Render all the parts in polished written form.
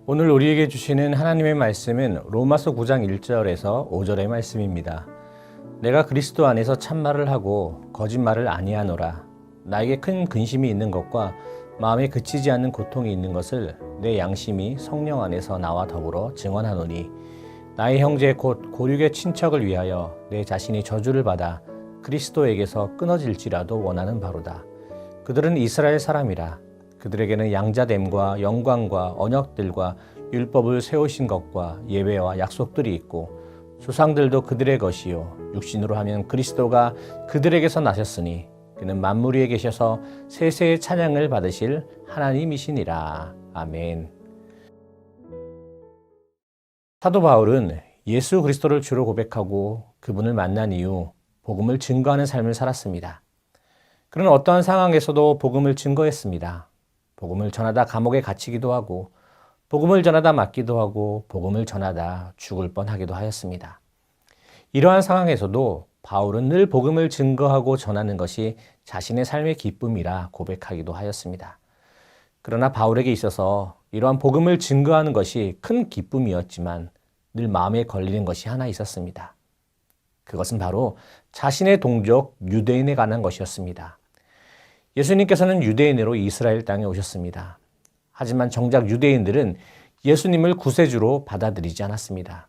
오늘 우리에게 주시는 하나님의 말씀은 로마서 9장 1절에서 5절의 말씀입니다. 내가 그리스도 안에서 참말을 하고 거짓말을 아니하노라. 나에게 큰 근심이 있는 것과 마음에 그치지 않는 고통이 있는 것을 내 양심이 성령 안에서 나와 더불어 증언하노니 나의 형제 곧 고륙의 친척을 위하여 내 자신이 저주를 받아 그리스도에게서 끊어질지라도 원하는 바로다. 그들은 이스라엘 사람이라. 그들에게는 양자됨과 영광과 언약들과 율법을 세우신 것과 예배와 약속들이 있고 조상들도 그들의 것이요 육신으로 하면 그리스도가 그들에게서 나셨으니 그는 만물 위에 계셔서 세세의 찬양을 받으실 하나님이시니라. 아멘. 사도 바울은 예수 그리스도를 주로 고백하고 그분을 만난 이후 복음을 증거하는 삶을 살았습니다. 그는 어떠한 상황에서도 복음을 증거했습니다. 복음을 전하다 감옥에 갇히기도 하고 복음을 전하다 맞기도 하고 복음을 전하다 죽을 뻔하기도 하였습니다. 이러한 상황에서도 바울은 늘 복음을 증거하고 전하는 것이 자신의 삶의 기쁨이라 고백하기도 하였습니다. 그러나 바울에게 있어서 이러한 복음을 증거하는 것이 큰 기쁨이었지만 늘 마음에 걸리는 것이 하나 있었습니다. 그것은 바로 자신의 동족 유대인에 관한 것이었습니다. 예수님께서는 유대인으로 이스라엘 땅에 오셨습니다. 하지만 정작 유대인들은 예수님을 구세주로 받아들이지 않았습니다.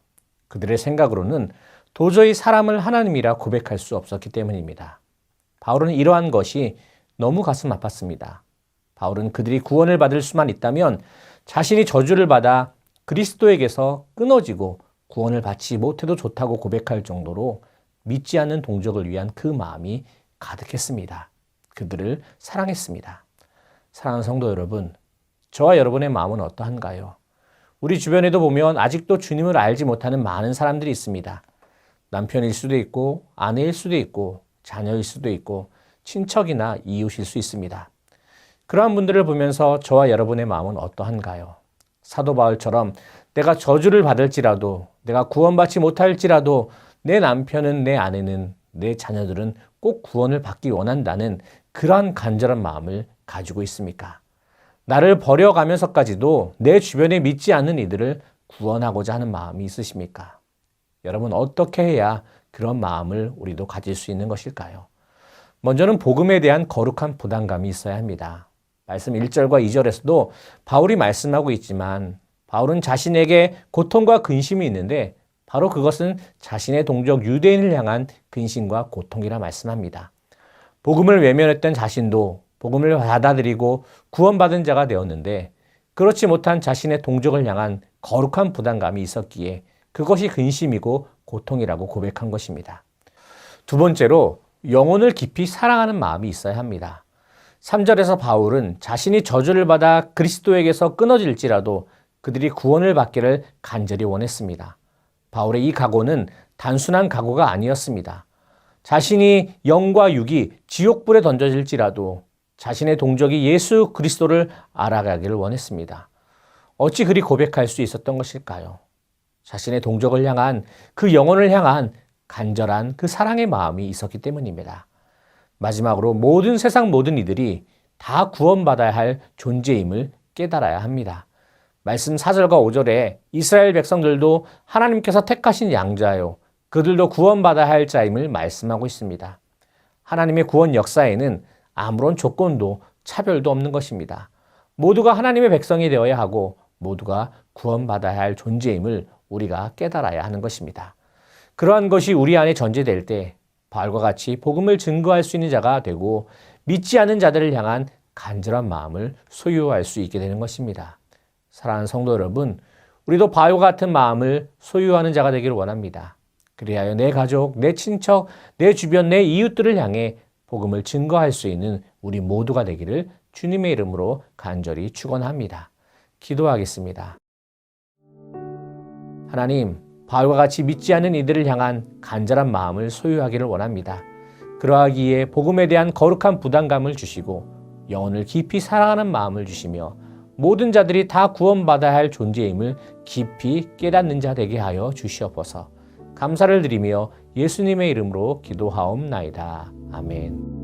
그들의 생각으로는 도저히 사람을 하나님이라 고백할 수 없었기 때문입니다. 바울은 이러한 것이 너무 가슴 아팠습니다. 바울은 그들이 구원을 받을 수만 있다면 자신이 저주를 받아 그리스도에게서 끊어지고 구원을 받지 못해도 좋다고 고백할 정도로 믿지 않는 동족을 위한 그 마음이 가득했습니다. 그들을 사랑했습니다. 사랑하는 성도 여러분, 저와 여러분의 마음은 어떠한가요? 우리 주변에도 보면 아직도 주님을 알지 못하는 많은 사람들이 있습니다. 남편일 수도 있고 아내일 수도 있고 자녀일 수도 있고 친척이나 이웃일 수 있습니다. 그러한 분들을 보면서 저와 여러분의 마음은 어떠한가요? 사도 바울처럼 내가 저주를 받을지라도 내가 구원받지 못할지라도 내 남편은 내 아내는 내 자녀들은 꼭 구원을 받기 원한다는 그러한 간절한 마음을 가지고 있습니까? 나를 버려가면서까지도 내 주변에 믿지 않는 이들을 구원하고자 하는 마음이 있으십니까? 여러분, 어떻게 해야 그런 마음을 우리도 가질 수 있는 것일까요? 먼저는 복음에 대한 거룩한 부담감이 있어야 합니다. 말씀 1절과 2절에서도 바울이 말씀하고 있지만 바울은 자신에게 고통과 근심이 있는데 바로 그것은 자신의 동족 유대인을 향한 근심과 고통이라 말씀합니다. 복음을 외면했던 자신도 복음을 받아들이고 구원받은 자가 되었는데 그렇지 못한 자신의 동족을 향한 거룩한 부담감이 있었기에 그것이 근심이고 고통이라고 고백한 것입니다. 두 번째로 영혼을 깊이 사랑하는 마음이 있어야 합니다. 3절에서 바울은 자신이 저주를 받아 그리스도에게서 끊어질지라도 그들이 구원을 받기를 간절히 원했습니다. 바울의 이 각오는 단순한 각오가 아니었습니다. 자신이 영과 육이 지옥불에 던져질지라도 자신의 동족이 예수 그리스도를 알아가기를 원했습니다. 어찌 그리 고백할 수 있었던 것일까요? 자신의 동족을 향한 그 영혼을 향한 간절한 그 사랑의 마음이 있었기 때문입니다. 마지막으로 세상 모든 이들이 다 구원받아야 할 존재임을 깨달아야 합니다. 말씀 4절과 5절에 이스라엘 백성들도 하나님께서 택하신 양자요 그들도 구원받아야 할 자임을 말씀하고 있습니다. 하나님의 구원 역사에는 아무런 조건도 차별도 없는 것입니다. 모두가 하나님의 백성이 되어야 하고 모두가 구원받아야 할 존재임을 우리가 깨달아야 하는 것입니다. 그러한 것이 우리 안에 전제될 때 바울과 같이 복음을 증거할 수 있는 자가 되고 믿지 않는 자들을 향한 간절한 마음을 소유할 수 있게 되는 것입니다. 사랑하는 성도 여러분, 우리도 바울과 같은 마음을 소유하는 자가 되기를 원합니다. 그리하여 내 가족, 내 친척, 내 주변, 내 이웃들을 향해 복음을 증거할 수 있는 우리 모두가 되기를 주님의 이름으로 간절히 축원합니다. 기도하겠습니다. 하나님, 바울과 같이 믿지 않는 이들을 향한 간절한 마음을 소유하기를 원합니다. 그러하기에 복음에 대한 거룩한 부담감을 주시고 영혼을 깊이 사랑하는 마음을 주시며 모든 자들이 다 구원받아야 할 존재임을 깊이 깨닫는 자 되게 하여 주시옵소서. 감사를 드리며 예수님의 이름으로 기도하옵나이다. 아멘.